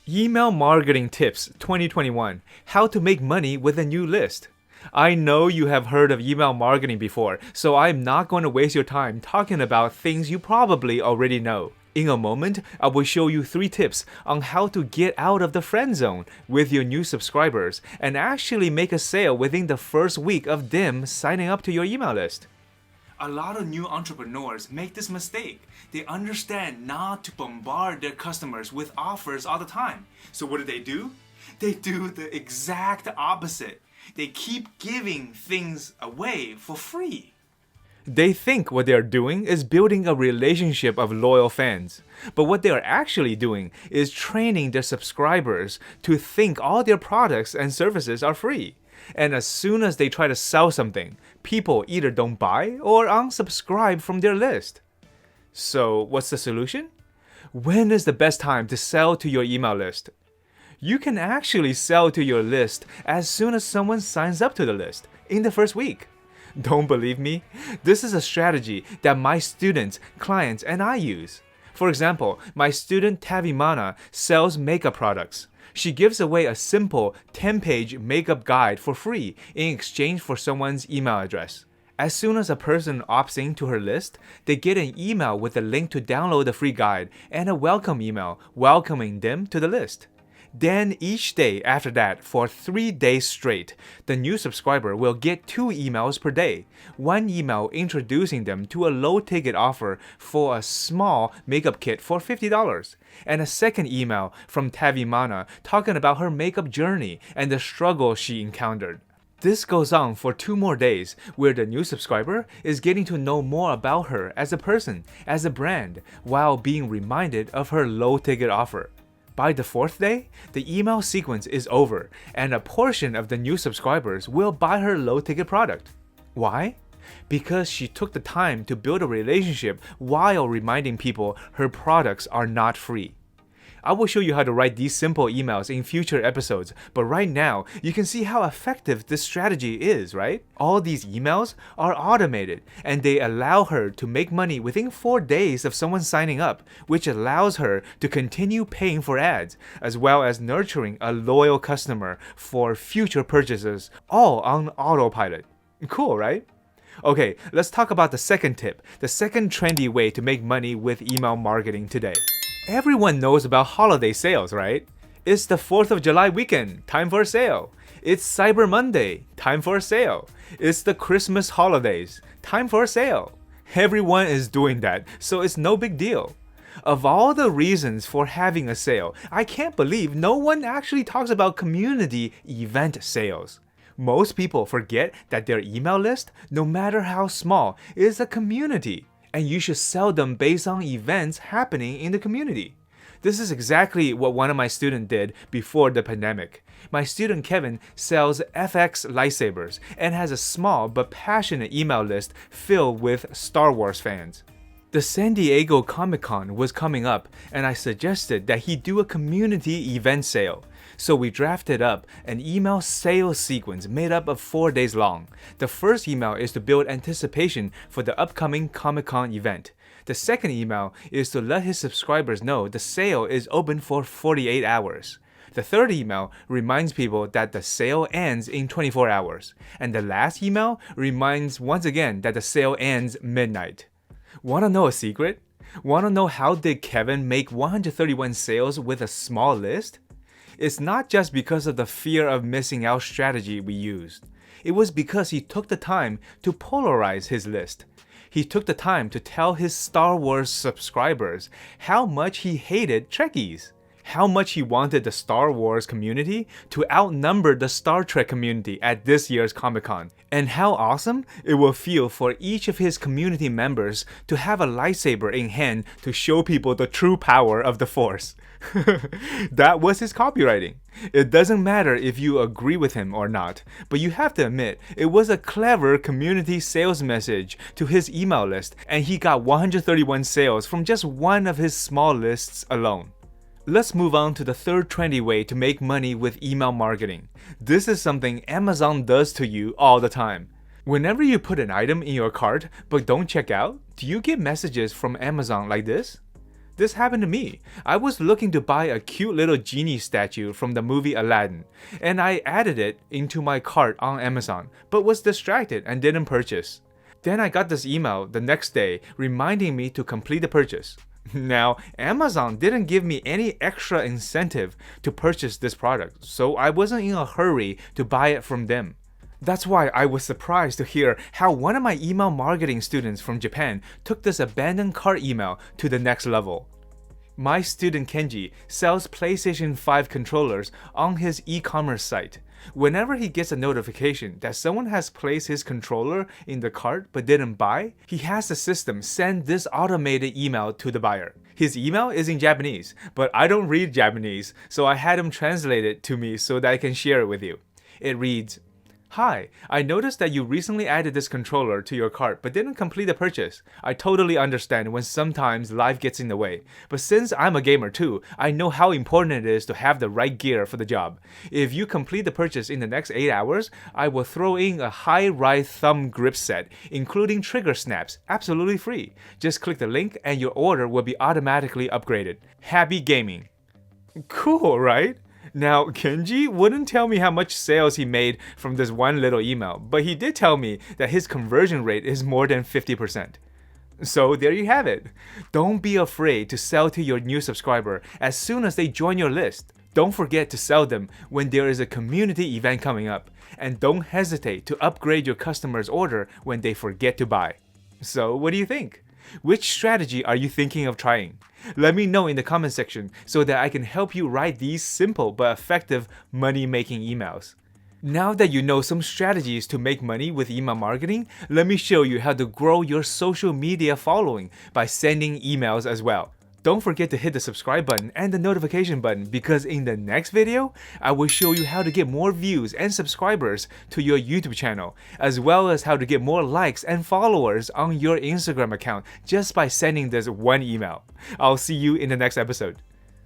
Email Marketing Tips 2021 How to Make Money with a New List. I know you have heard of email marketing before, so I'm not going to waste your time talking about things you probably already know. In a moment, I will show you 3 tips on how to get out of the friend zone with your new subscribers and actually make a sale within the first week of them signing up to your email list. A lot of new entrepreneurs make this mistake. They understand not to bombard their customers with offers all the time. So what do? They do the exact opposite. They keep giving things away for free. They think what they are doing is building a relationship of loyal fans. But what they are actually doing is training their subscribers to think all their products and services are free. And as soon as they try to sell something, people either don't buy or unsubscribe from their list. So what's the solution? When is the best time to sell to your email list? You can actually sell to your list as soon as someone signs up to the list, in the first week. Don't believe me? This is a strategy that my students, clients, and I use. For example, my student Tavimana sells makeup products. She gives away a simple 10-page makeup guide for free in exchange for someone's email address. As soon as a person opts into her list, they get an email with a link to download the free guide and a welcome email welcoming them to the list. Then each day after that, for 3 days straight, the new subscriber will get 2 emails per day. One email introducing them to a low-ticket offer for a small makeup kit for $50, and a second email from Tavimana talking about her makeup journey and the struggle she encountered. This goes on for 2 more days, where the new subscriber is getting to know more about her as a person, as a brand, while being reminded of her low-ticket offer. By the 4th day, the email sequence is over, and a portion of the new subscribers will buy her low-ticket product. Why? Because she took the time to build a relationship while reminding people her products are not free. I will show you how to write these simple emails in future episodes, but right now, you can see how effective this strategy is, right? All these emails are automated, and they allow her to make money within 4 days of someone signing up, which allows her to continue paying for ads, as well as nurturing a loyal customer for future purchases, all on autopilot. Cool, right? Okay, let's talk about the second tip, the second trendy way to make money with email marketing today. Everyone knows about holiday sales, right? It's the 4th of July weekend, time for a sale. It's Cyber Monday, time for a sale. It's the Christmas holidays, time for a sale. Everyone is doing that, so it's no big deal. Of all the reasons for having a sale, I can't believe no one actually talks about community event sales. Most people forget that their email list, no matter how small, is a community. And you should sell them based on events happening in the community. This is exactly what one of my students did before the pandemic. My student Kevin sells FX lightsabers and has a small but passionate email list filled with Star Wars fans. The San Diego Comic-Con was coming up, and I suggested that he do a community event sale. So we drafted up an email sales sequence made up of 4 days long. The first email is to build anticipation for the upcoming Comic-Con event. The second email is to let his subscribers know the sale is open for 48 hours. The third email reminds people that the sale ends in 24 hours. And the last email reminds once again that the sale ends midnight. Want to know a secret? Want to know how did Kevin make 131 sales with a small list? It's not just because of the fear of missing out strategy we used. It was because he took the time to polarize his list. He took the time to tell his Star Wars subscribers how much he hated Trekkies, how much he wanted the Star Wars community to outnumber the Star Trek community at this year's Comic-Con, and how awesome it will feel for each of his community members to have a lightsaber in hand to show people the true power of the Force. That was his copywriting. It doesn't matter if you agree with him or not, but you have to admit, it was a clever community sales message to his email list, and he got 131 sales from just one of his small lists alone. Let's move on to the third trendy way to make money with email marketing. This is something Amazon does to you all the time. Whenever you put an item in your cart but don't check out, do you get messages from Amazon like this? This happened to me. I was looking to buy a cute little genie statue from the movie Aladdin, and I added it into my cart on Amazon, but was distracted and didn't purchase. Then I got this email the next day reminding me to complete the purchase. Now, Amazon didn't give me any extra incentive to purchase this product, so I wasn't in a hurry to buy it from them. That's why I was surprised to hear how one of my email marketing students from Japan took this abandoned cart email to the next level. My student Kenji sells PlayStation 5 controllers on his e-commerce site. Whenever he gets a notification that someone has placed his controller in the cart but didn't buy, he has the system send this automated email to the buyer. His email is in Japanese, but I don't read Japanese, so I had him translate it to me so that I can share it with you. It reads, "Hi, I noticed that you recently added this controller to your cart but didn't complete the purchase. I totally understand when sometimes life gets in the way. But since I'm a gamer too, I know how important it is to have the right gear for the job. If you complete the purchase in the next 8 hours, I will throw in a high-rise thumb grip set, including trigger snaps, absolutely free. Just click the link and your order will be automatically upgraded. Happy gaming." Cool, right? Now, Kenji wouldn't tell me how much sales he made from this one little email, but he did tell me that his conversion rate is more than 50%. So there you have it. Don't be afraid to sell to your new subscriber as soon as they join your list. Don't forget to sell them when there is a community event coming up, and don't hesitate to upgrade your customer's order when they forget to buy. So what do you think? Which strategy are you thinking of trying? Let me know in the comment section so that I can help you write these simple but effective money-making emails. Now that you know some strategies to make money with email marketing, let me show you how to grow your social media following by sending emails as well. Don't forget to hit the subscribe button and the notification button because in the next video, I will show you how to get more views and subscribers to your YouTube channel, as well as how to get more likes and followers on your Instagram account just by sending this one email. I'll see you in the next episode.